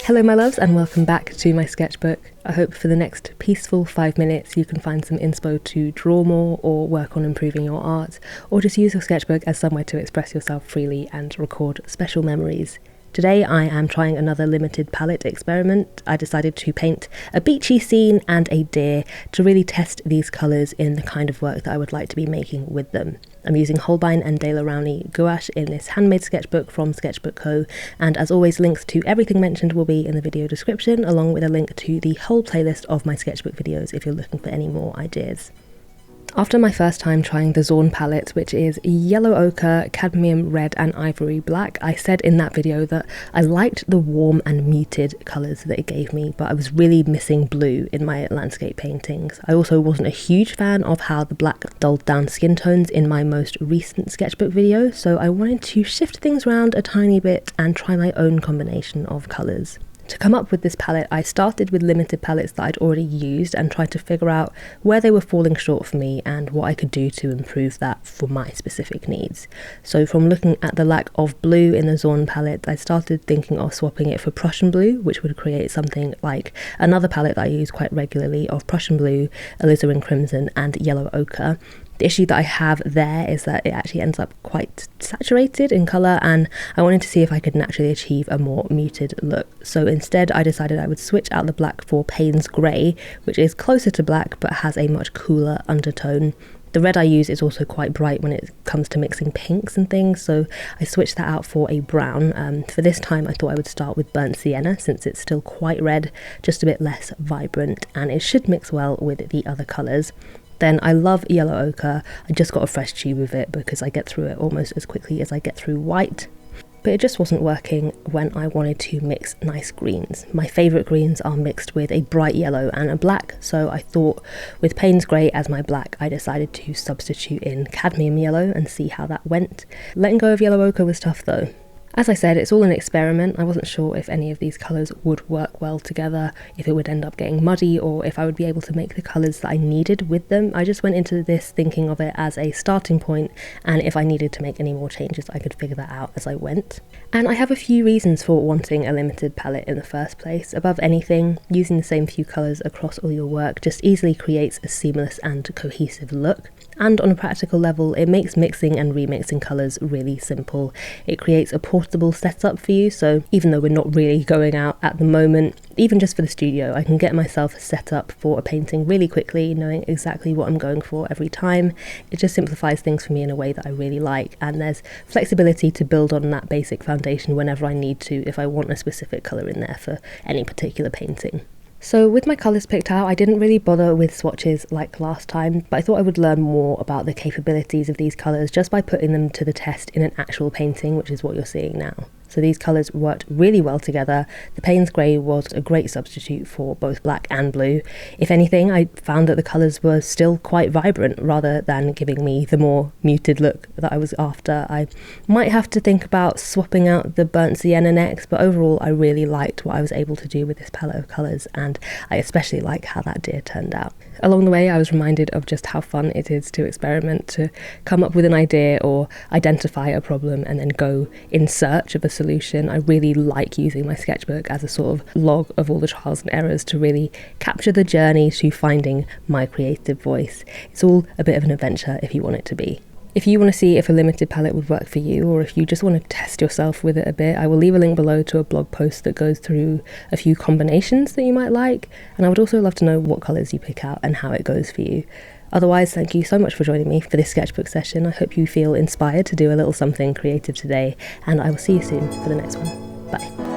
Hello my loves and welcome back to my sketchbook. I hope for the next peaceful 5 minutes you can find some inspo to draw more or work on improving your art, or just use your sketchbook as somewhere to express yourself freely and record special memories. Today I am trying another limited palette experiment. I decided to paint a beachy scene and a deer to really test these colours in the kind of work that I would like to be making with them. I'm using Holbein and De La Rowney gouache in this handmade sketchbook from Sketchbook Co. And as always, links to everything mentioned will be in the video description, along with a link to the whole playlist of my sketchbook videos if you're looking for any more ideas. After my first time trying the Zorn palette, which is yellow ochre, cadmium red and ivory black, I said in that video that I liked the warm and muted colours that it gave me, but I was really missing blue in my landscape paintings. I also wasn't a huge fan of how the black dulled down skin tones in my most recent sketchbook video, so I wanted to shift things around a tiny bit and try my own combination of colours. To come up with this palette, I started with limited palettes that I'd already used and tried to figure out where they were falling short for me and what I could do to improve that for my specific needs. So from looking at the lack of blue in the Zorn palette, I started thinking of swapping it for Prussian blue, which would create something like another palette that I use quite regularly of Prussian blue, alizarin crimson and yellow ochre. The issue that I have there is that it actually ends up quite saturated in colour, and I wanted to see if I could naturally achieve a more muted look. So instead I decided I would switch out the black for Payne's Grey, which is closer to black but has a much cooler undertone. The red I use is also quite bright when it comes to mixing pinks and things, so I switched that out for a brown. For this time I thought I would start with burnt sienna since it's still quite red, just a bit less vibrant, and it should mix well with the other colours. Then I love yellow ochre. I just got a fresh tube of it because I get through it almost as quickly as I get through white. But it just wasn't working when I wanted to mix nice greens. My favourite greens are mixed with a bright yellow and a black, so I thought with Payne's Grey as my black, I decided to substitute in cadmium yellow and see how that went. Letting go of yellow ochre was tough though. As I said, it's all an experiment. I wasn't sure if any of these colours would work well together, if it would end up getting muddy, or if I would be able to make the colours that I needed with them. I just went into this thinking of it as a starting point, and if I needed to make any more changes, I could figure that out as I went. And I have a few reasons for wanting a limited palette in the first place. Above anything, using the same few colours across all your work just easily creates a seamless and cohesive look. And on a practical level, it makes mixing and remixing colours really simple. It creates a portable setup for you, so even though we're not really going out at the moment, even just for the studio, I can get myself set up for a painting really quickly, knowing exactly what I'm going for every time. It just simplifies things for me in a way that I really like, and there's flexibility to build on that basic foundation whenever I need to if I want a specific colour in there for any particular painting. So with my colours picked out, I didn't really bother with swatches like last time, but I thought I would learn more about the capabilities of these colours just by putting them to the test in an actual painting, which is what you're seeing now. So these colours worked really well together. The Payne's Grey was a great substitute for both black and blue. If anything, I found that the colours were still quite vibrant rather than giving me the more muted look that I was after. I might have to think about swapping out the burnt sienna next, but overall I really liked what I was able to do with this palette of colours, and I especially like how that deer turned out. Along the way I was reminded of just how fun it is to experiment, to come up with an idea or identify a problem and then go in search of a solution. I really like using my sketchbook as a sort of log of all the trials and errors to really capture the journey to finding my creative voice. It's all a bit of an adventure if you want it to be. If you want to see if a limited palette would work for you, or if you just want to test yourself with it a bit, I will leave a link below to a blog post that goes through a few combinations that you might like, and I would also love to know what colours you pick out and how it goes for you. Otherwise, thank you so much for joining me for this sketchbook session. I hope you feel inspired to do a little something creative today, and I will see you soon for the next one. Bye.